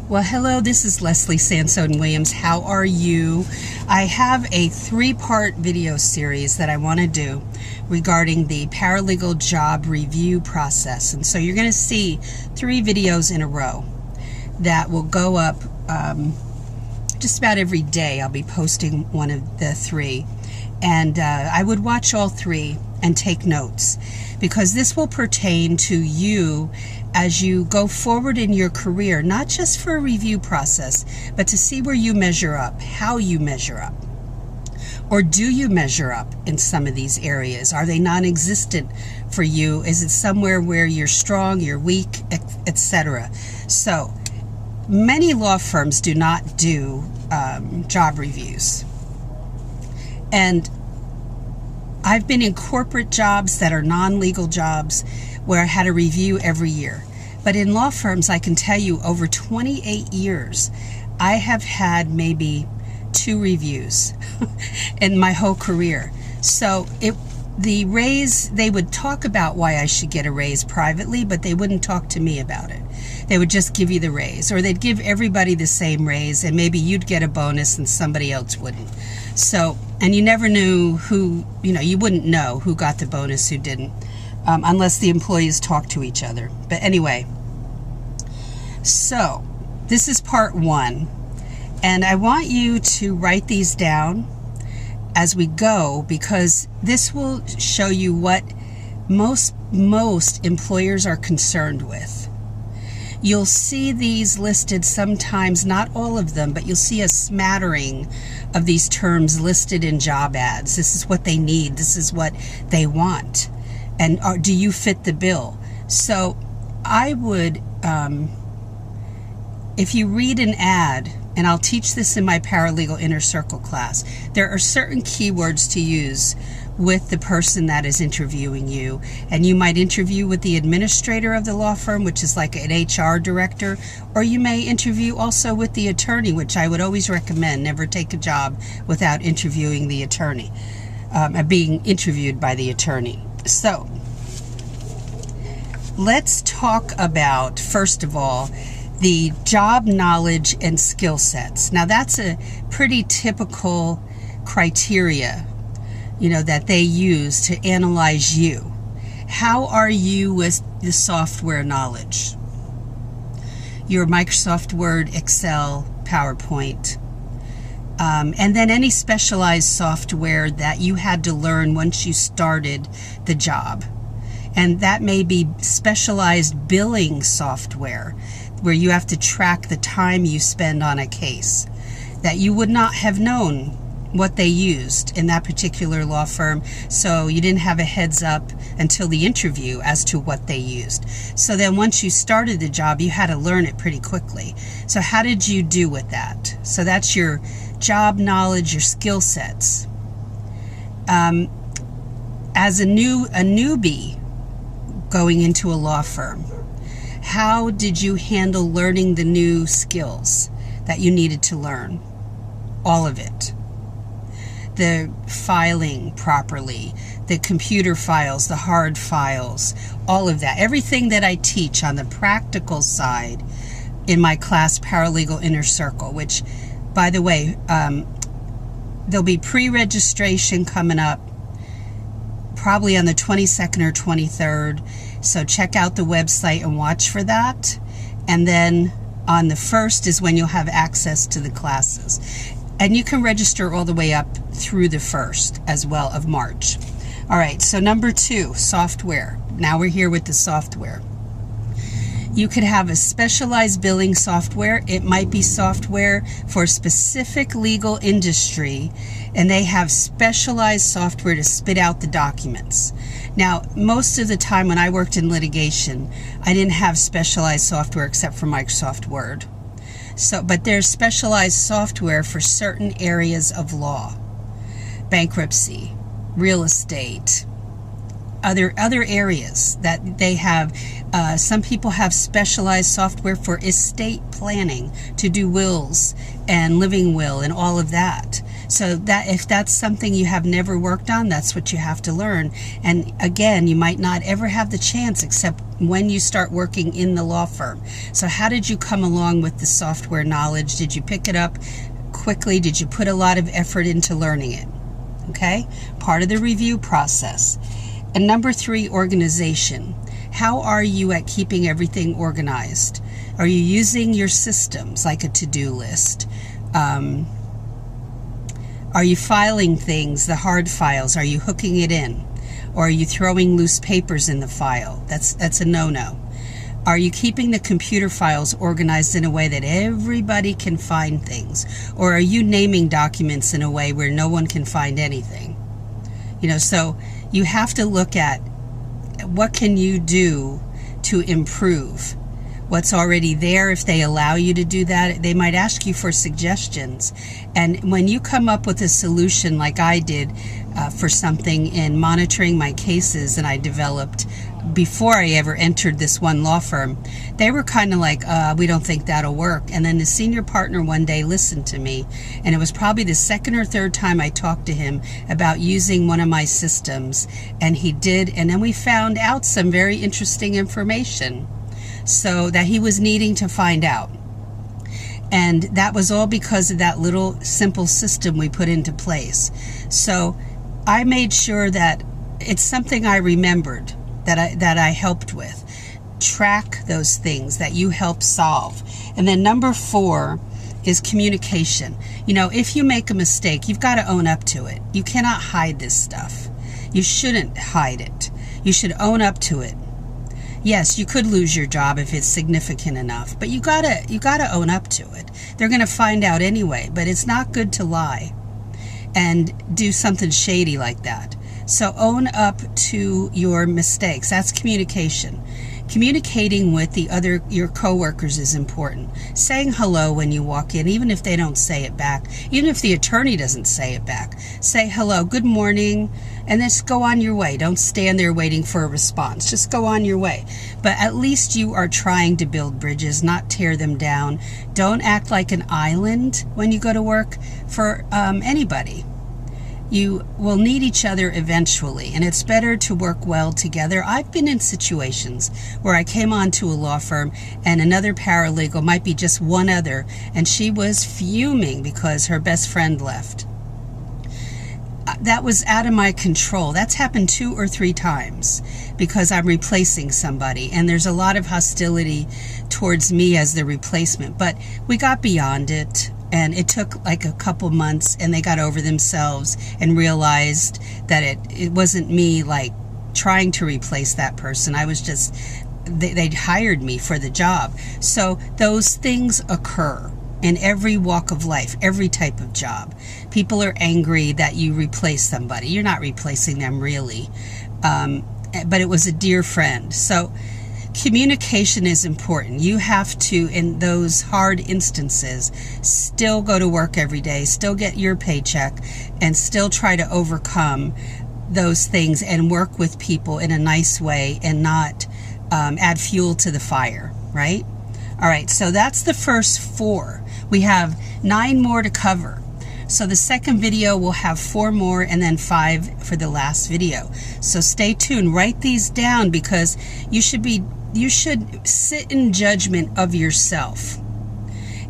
Well, hello, this is Leslie Sansone Williams. How are you? I have a 3-part video series that I want to do regarding the paralegal job review process. And so you're going to see 3 videos in a row that will go up just about every day. I'll be posting one of the 3. And I would watch all 3 and take notes, because this will pertain to you as you go forward in your career, not just for a review process, but to see where you measure up, how you measure up. Or do you measure up in some of these areas? Are they non-existent for you? Is it somewhere where you're strong, you're weak, etc.? So many law firms do not do job reviews. And I've been in corporate jobs that are non-legal jobs where I had a review every year. But in law firms, I can tell you, over 28 years, I have had maybe 2 reviews in my whole career. So the raise, they would talk about why I should get a raise privately, but they wouldn't talk to me about it. They would just give you the raise, or they'd give everybody the same raise, and maybe you'd get a bonus and somebody else wouldn't. So, and you never knew who, you wouldn't know who got the bonus, who didn't, unless the employees talked to each other. But anyway, so this is part 1, and I want you to write these down as we go, because this will show you what most employers are concerned with. You'll see these listed sometimes, not all of them, but you'll see a smattering of these terms listed in job ads. This is what they need. This is what they want. And do you fit the bill? So I would, if you read an ad, and I'll teach this in my Paralegal Inner Circle class, there are certain keywords to use with the person that is interviewing you. And you might interview with the administrator of the law firm, which is like an HR director, or you may interview also with the attorney, which I would always recommend. Never take a job without interviewing the attorney, being interviewed by the attorney. So let's talk about, first of all, the job knowledge and skill sets. Now that's a pretty typical criteria, that they use to analyze you. How are you with the software knowledge? Your Microsoft Word, Excel, PowerPoint, and then any specialized software that you had to learn once you started the job. And that may be specialized billing software, where you have to track the time you spend on a case, that you would not have known what they used in that particular law firm, so you didn't have a heads up until the interview as to what they used. So then once you started the job, you had to learn it pretty quickly. So how did you do with that? So that's your job knowledge, your skill sets. As a newbie going into a law firm, how did you handle learning the new skills that you needed to learn? All of it. The filing properly, the computer files, the hard files, all of that. Everything that I teach on the practical side in my class, Paralegal Inner Circle, which, by the way, there'll be pre-registration coming up probably on the 22nd or 23rd. So check out the website and watch for that. And then on the 1st is when you'll have access to the classes. And you can register all the way up through the 1st as well of March. All right, so number 2, software. Now we're here with the software. You could have a specialized billing software. It might be software for a specific legal industry, and they have specialized software to spit out the documents. Now, most of the time when I worked in litigation, I didn't have specialized software except for Microsoft Word. So, but there's specialized software for certain areas of law. Bankruptcy, real estate, other areas that they have. Some people have specialized software for estate planning to do wills and living will and all of that. So that if that's something you have never worked on, that's what you have to learn. And again, you might not ever have the chance except when you start working in the law firm. So how did you come along with the software knowledge? Did you pick it up quickly? Did you put a lot of effort into learning it? Okay, part of the review process. And number 3, organization. How are you at keeping everything organized? Are you using your systems like a to-do list? Are you filing things, the hard files? Are you hooking it in? Or are you throwing loose papers in the file? That's a no-no. Are you keeping the computer files organized in a way that everybody can find things? Or are you naming documents in a way where no one can find anything? So you have to look at what can you do to improve what's already there. If they allow you to do that, they might ask you for suggestions. And when you come up with a solution like I did for something in monitoring my cases, and I developed before I ever entered this one law firm, they were kind of like, we don't think that'll work. And then the senior partner one day listened to me, and it was probably the second or third time I talked to him about using one of my systems, and he did. And then we found out some very interesting information so that he was needing to find out. And that was all because of that little simple system we put into place. So I made sure that it's something I remembered, that I helped with. Track those things that you help solve. And then number 4 is communication. If you make a mistake, you've got to own up to it. You cannot hide this stuff. You shouldn't hide it. You should own up to it. Yes, you could lose your job if it's significant enough, but you gotta own up to it. They're gonna find out anyway, but it's not good to lie and do something shady like that. So own up to your mistakes. That's communication. Communicating with your coworkers is important. Saying hello when you walk in, even if they don't say it back, even if the attorney doesn't say it back. Say hello, good morning, and then just go on your way. Don't stand there waiting for a response. Just go on your way. But at least you are trying to build bridges, not tear them down. Don't act like an island when you go to work for anybody. You will need each other eventually, and it's better to work well together. I've been in situations where I came on to a law firm and another paralegal, might be just one other, and she was fuming because her best friend left. That was out of my control. That's happened 2 or 3 times because I'm replacing somebody, and there's a lot of hostility towards me as the replacement. But we got beyond it. And it took like a couple months, and they got over themselves and realized that it wasn't me like trying to replace that person. I was just, they'd hired me for the job. So those things occur in every walk of life, every type of job. People are angry that you replace somebody. You're not replacing them really. But it was a dear friend. So communication is important. You have to, in those hard instances, still go to work every day, still get your paycheck, and still try to overcome those things and work with people in a nice way and not add fuel to the fire, right? All right, so that's the first 4. We have 9 more to cover. So the second video will have 4 more and then 5 for the last video. So stay tuned. Write these down because you should sit in judgment of yourself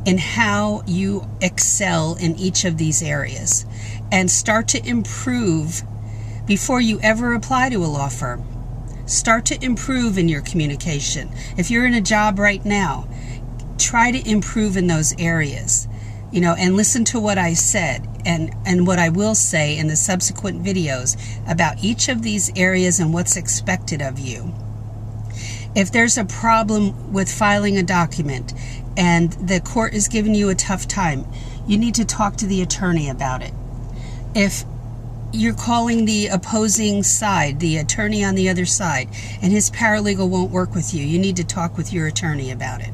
and how you excel in each of these areas and start to improve before you ever apply to a law firm. Start to improve in your communication. If you're in a job right now, try to improve in those areas, and listen to what I said and what I will say in the subsequent videos about each of these areas and what's expected of you. If there's a problem with filing a document and the court is giving you a tough time, you need to talk to the attorney about it. If you're calling the opposing side, the attorney on the other side, and his paralegal won't work with you, you need to talk with your attorney about it.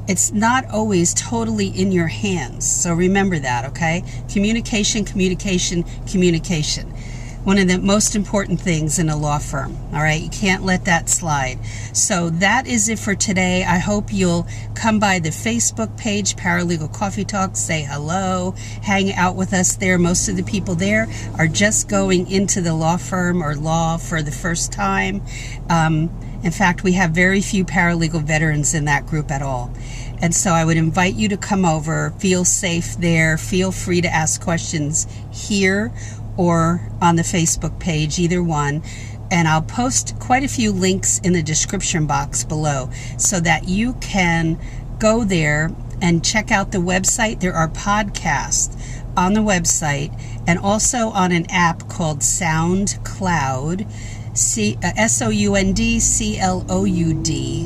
It's not always totally in your hands, so remember that, okay? Communication, communication, communication. one of the most important things in a law firm. All right, you can't let that slide. So that is it for today. I hope you'll come by the Facebook page, Paralegal Coffee Talk, say hello, hang out with us there. Most of the people there are just going into the law firm or law for the first time. In fact, we have very few paralegal veterans in that group at all. And so I would invite you to come over, feel safe there, feel free to ask questions here or on the Facebook page, either one. And I'll post quite a few links in the description box below so that you can go there and check out the website. There are podcasts on the website and also on an app called SoundCloud. SoundCloud,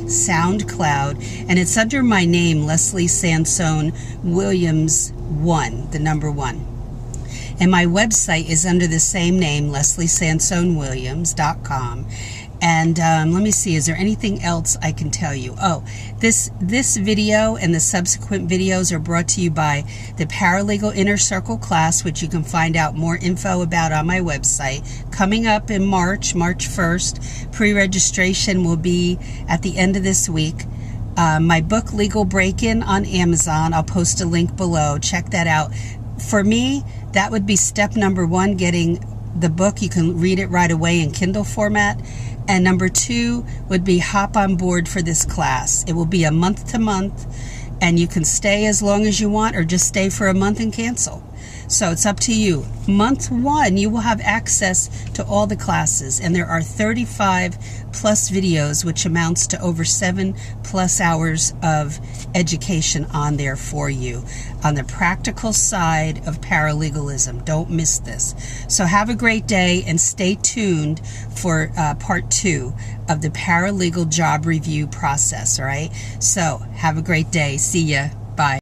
SoundCloud, and it's under my name, Leslie Sansone Williams 1, the number 1. And my website is under the same name, lesliesansonewilliams.com. And let me see, is there anything else I can tell you? Oh, this video and the subsequent videos are brought to you by the Paralegal Inner Circle class, which you can find out more info about on my website. Coming up in March 1st, pre-registration will be at the end of this week. My book, Legal Break-In, on Amazon. I'll post a link below. Check that out. For me, that would be step number 1, getting the book. You can read it right away in Kindle format. And number 2 would be hop on board for this class. It will be a month to month, and you can stay as long as you want or just stay for a month and cancel. So it's up to you. Month 1, you will have access to all the classes, and there are 35 plus videos, which amounts to over 7+ hours of education on there for you on the practical side of paralegalism. Don't miss this. So have a great day and stay tuned for part 2 of the paralegal job review process. All right. So have a great day. See ya. Bye.